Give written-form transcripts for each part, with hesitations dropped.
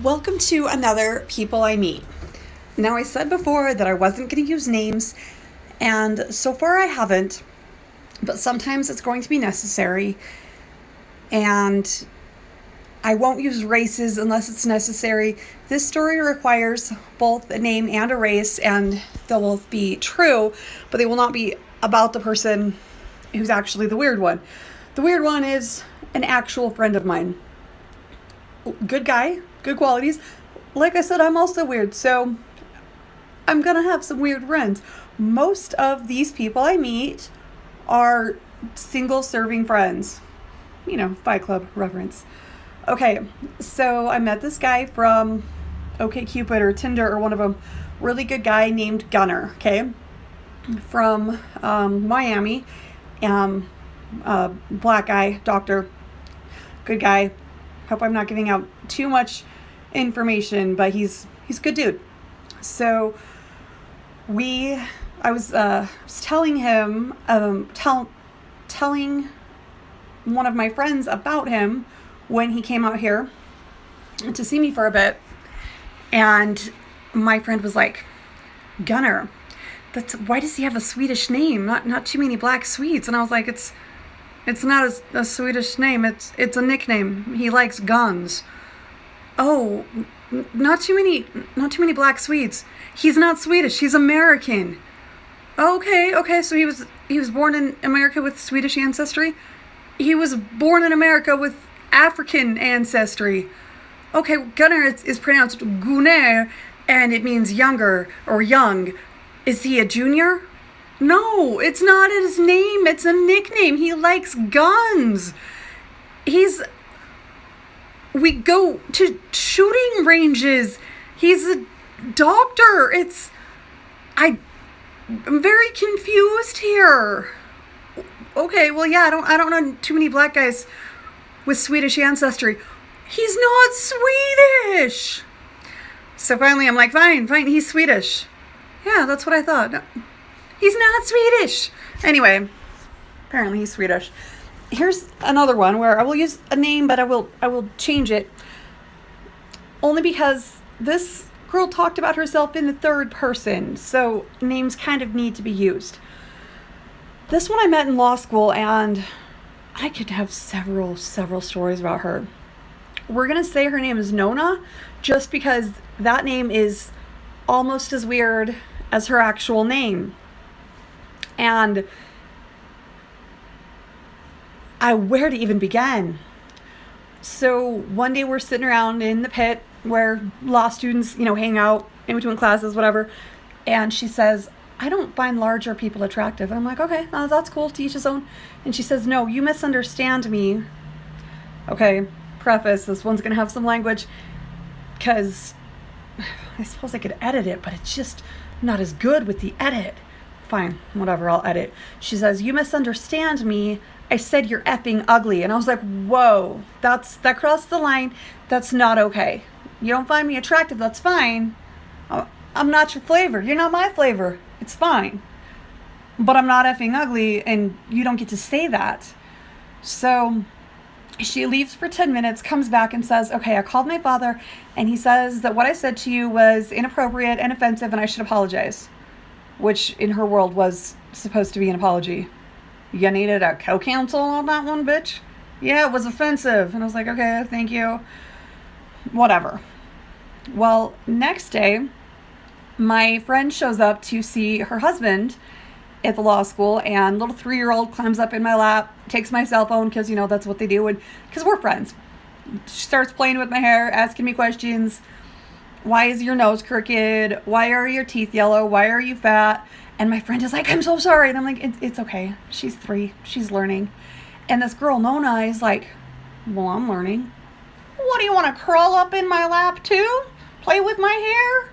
Welcome to another People I Meet. Now, I said before that I wasn't going to use names, and so far I haven't, but sometimes it's going to be necessary, and I won't use races unless it's necessary. This story requires both a name and a race, and they'll both be true, but they will not be about the person who's actually the weird one. The weird one is an actual friend of mine. Good guy, good qualities. Like I said, I'm also weird, so I'm gonna have some weird friends. Most of these people I meet are single serving friends. Fight Club reference. Okay, so I met this guy from OkCupid or Tinder or one of them. Really good guy named Gunner, okay? From Miami. Black guy, doctor. Good guy. Hope I'm not giving out too much information, but he's a good dude. So I was telling him, telling one of my friends about him when he came out here to see me for a bit, and my friend was like, Gunner, why does he have a Swedish name? Not too many black Swedes. And I was like, it's not a Swedish name. It's a nickname. He likes guns. Oh, not too many black Swedes. He's not Swedish. He's American. Okay. So he was born in America with Swedish ancestry. He was born in America with African ancestry. Okay, Gunnar is pronounced Gunnar, and it means younger or young. Is he a junior? No, it's not his name. It's a nickname. He likes guns. We go to shooting ranges. He's a doctor. I'm very confused here. Okay, well, yeah, I don't know too many black guys with Swedish ancestry. He's not Swedish. So finally I'm like, fine, he's Swedish. Yeah, that's what I thought. No, he's not Swedish. Anyway, apparently he's Swedish. Here's another one where I will use a name, but I will change it. Only because this girl talked about herself in the third person, so names kind of need to be used. This one I met in law school, and I could have several stories about her. We're going to say her name is Nona, just because that name is almost as weird as her actual name. And where to even begin? So one day we're sitting around in the pit where law students, hang out in between classes, whatever. And she says, I don't find larger people attractive. And I'm like, okay, that's cool, to each his own. And she says, no, you misunderstand me. Okay, preface, this one's going to have some language, because I suppose I could edit it, but it's just not as good with the edit. Fine, whatever, I'll edit. She says, you misunderstand me. I said you're effing ugly. And I was like, whoa, that crossed the line. That's not okay. You don't find me attractive, that's fine. I'm not your flavor. You're not my flavor. It's fine. But I'm not effing ugly, and you don't get to say that. So she leaves for 10 minutes, comes back and says, okay, I called my father, and he says that what I said to you was inappropriate and offensive, and I should apologize. Which, in her world, was supposed to be an apology. You needed a co-counsel on that one, bitch? Yeah, it was offensive. And I was like, okay, thank you. Whatever. Well, next day, my friend shows up to see her husband at the law school, and little 3-year-old climbs up in my lap, takes my cell phone, because, that's what they do, and because we're friends. She starts playing with my hair, asking me questions. Why is your nose crooked? Why are your teeth yellow? Why are you fat? And my friend is like, I'm so sorry. And I'm like, it's okay. She's 3. She's learning. And this girl, Nona, is like, well, I'm learning. What, do you want to curl up in my lap too? Play with my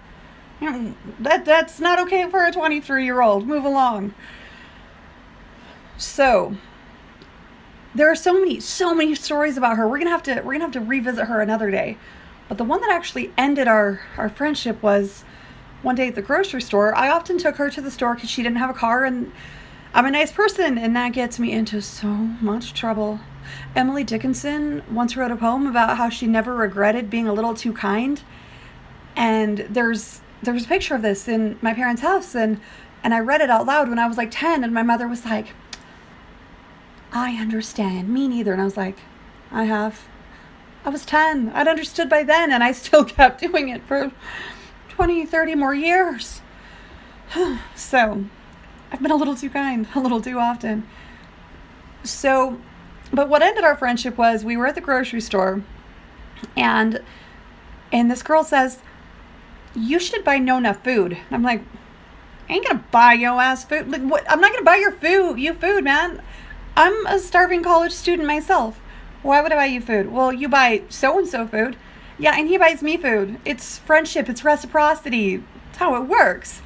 hair? That's not okay for a 23-year-old. Move along. So there are so many stories about her. We're gonna have to revisit her another day. But the one that actually ended our friendship was one day at the grocery store. I often took her to the store because she didn't have a car, and I'm a nice person, and that gets me into so much trouble. Emily Dickinson once wrote a poem about how she never regretted being a little too kind. And there's a picture of this in my parents' house, and I read it out loud when I was like 10, and my mother was like, I understand, me neither. And I was like, I was 10. I'd understood by then, and I still kept doing it for 20, 30 more years. So, I've been a little too kind, a little too often. So, but what ended our friendship was we were at the grocery store, and this girl says, you should buy Nona food. And I'm like, I ain't gonna buy your ass food. Like, what? I'm not gonna buy you food, man. I'm a starving college student myself. Why would I buy you food? Well, you buy so-and-so food. Yeah, and he buys me food. It's friendship. It's reciprocity. It's how it works.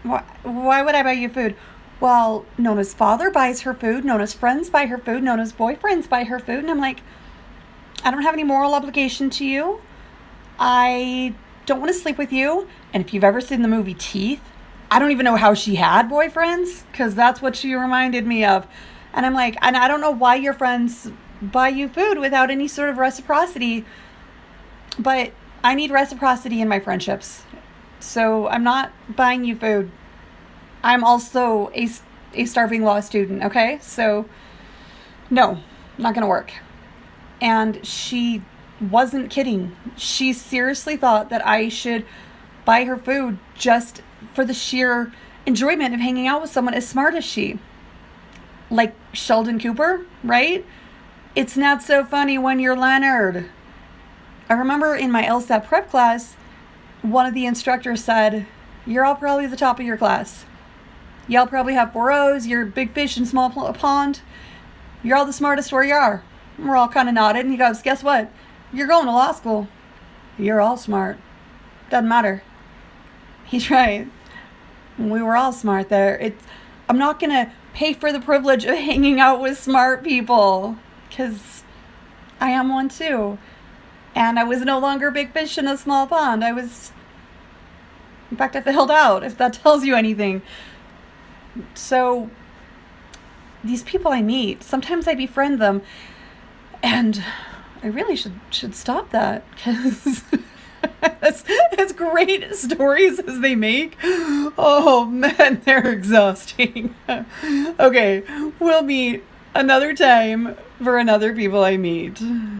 Why would I buy you food? Well, Nona's father buys her food. Nona's friends buy her food. Nona's boyfriends buy her food. And I'm like, I don't have any moral obligation to you. I don't want to sleep with you. And if you've ever seen the movie Teeth, I don't even know how she had boyfriends, because that's what she reminded me of. And I'm like, and I don't know why your friends buy you food without any sort of reciprocity, but I need reciprocity in my friendships. So I'm not buying you food. I'm also a starving law student, okay? So no, not gonna work. And she wasn't kidding. She seriously thought that I should buy her food just for the sheer enjoyment of hanging out with someone as smart as she. Like Sheldon Cooper, right? It's not so funny when you're Leonard. I remember in my LSAT prep class, one of the instructors said, you're all probably the top of your class. Y'all probably have 4.0s, you're big fish in small pond. You're all the smartest where you are. And we're all kind of nodded, and he goes, guess what? You're going to law school. You're all smart. Doesn't matter. He's right. We were all smart there. I'm not going to pay for the privilege of hanging out with smart people, because I am one too. And I was no longer a big fish in a small pond. In fact, I failed out, if that tells you anything. So, these people I meet, sometimes I befriend them, and I really should stop that, because as great stories as they make, oh man, they're exhausting. Okay, we'll meet another time for another people I meet.